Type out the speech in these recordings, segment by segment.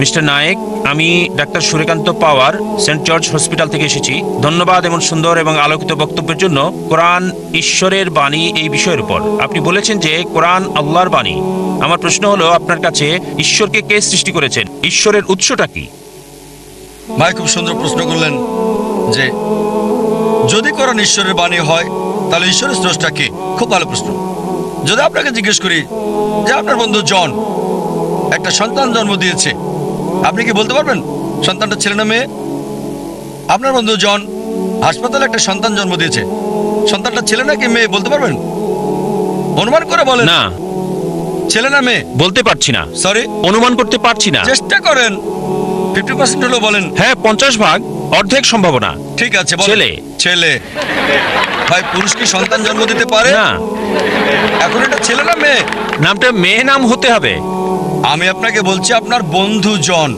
Mister Naik, আমি doctor Suryakanta পাওয়ার Saint George hospital থেকে এসেছি। ধন্যবাদ এমন সুন্দর এবং আলোকিত বক্তব্যের জন্য। কোরআন ঈশ্বরের বাণী এই বিষয়ের উপর আপনি বলেছেন যে কোরআন আল্লাহর বাণী। আমার প্রশ্ন হলো, আপনার কাছে ঈশ্বরকে কে সৃষ্টি করেছেন? ঈশ্বরের উৎসটা কি? ভাই খুব সুন্দর প্রশ্ন করলেন যে যদি কোরআন ঈশ্বরের বাণী হয় তাহলে ঈশ্বরের স্রষ্টা কে। খুব ভালো প্রশ্ন। যদি আপনাকে জিজ্ঞেস করি যে আপনার বন্ধু জন একটা সন্তান জন্ম দিয়েছে, আপনি কি বলতে পারবেন সন্তানটা ছেলে না মেয়ে? আপনার বন্ধু জন হাসপাতালে একটা সন্তান জন্ম দিয়েছে, সন্তানটা ছেলে নাকি মেয়ে বলতে পারবেন? অনুমান করে বলেন। না, ছেলে না মেয়ে বলতে পারছি না। সরি, অনুমান করতে পারছি না। চেষ্টা করেন। 50% হলো বলেন। হ্যাঁ, 50 ভাগ, অর্ধেক সম্ভাবনা। ঠিক আছে, বলেন। ছেলে। ছেলে। ভাই পুরুষ কি সন্তান জন্ম দিতে পারে? না। এখন এটা ছেলে না মেয়ে? নামটা মেয়ে নাম হতে হবে। আমি আপনাকে বলছি আপনার বন্ধু জন।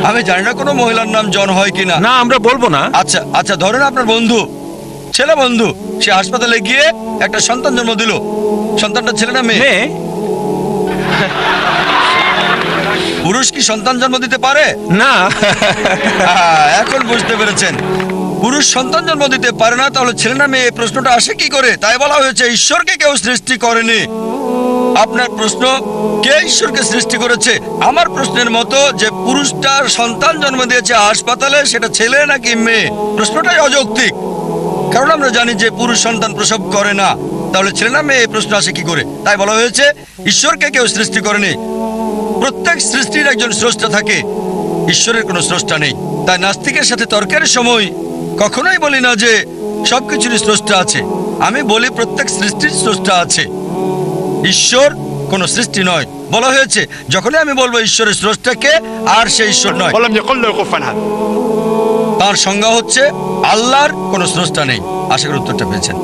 আমি জানি না কোনো মহিলার নাম জন হয় কিনা। না, আমরা বলবো না। আচ্ছা আচ্ছা, ধরেন আপনার বন্ধু, ছেলে বন্ধু, সে হাসপাতালে গিয়ে একটা সন্তান জন্ম দিল। সন্তানটা ছেলে না মেয়ে? মেয়ে। পুরুষ কি সন্তান জন্ম দিতে পারে? না। এখন বুঝতে পেরেছেন, পুরুষ সন্তান জন্ম দিতে পারে না, তাহলে ছেলে না মেয়ে প্রশ্নটা আসে কি করে? তাই বলা হয়েছে ঈশ্বরকে কেউ সৃষ্টি করেনি। আপনার প্রশ্ন কে ঈশ্বরকে সৃষ্টি করেছে, আমার প্রশ্নের মতো যে পুরুষটার সন্তান জন্ম দিয়েছে হাসপাতালে, সেটা ছেলে নাকি মেয়ে, প্রশ্নটাই অযৌক্তিক। কারণ আমরা জানি যে পুরুষ সন্তান প্রসব করে না, তাহলে ছেলে না মেয়ে এই প্রশ্ন আসে কি করে? তাই বলা হয়েছে ঈশ্বরকে কেউ সৃষ্টি করেনি। প্রত্যেক সৃষ্টির একজন স্রষ্টা থাকে, ঈশ্বরের কোনো স্রষ্টা নেই। তাই নাস্তিকের সাথে তর্কের সময় কখনোই বলি না যে সবকিছুরই স্রষ্টা আছে। আমি বলি প্রত্যেক সৃষ্টির স্রষ্টা আছে, ঈশ্বর কোনো সৃষ্টি নয়। বলা হয়েছে যখনই আমি বলবো ঈশ্বরের স্রষ্টাকে, আর সে ঈশ্বর নয়। তার সংজ্ঞা হচ্ছে আল্লাহর কোনো স্রষ্টা নেই। আশা করি উত্তরটা পেয়েছেন।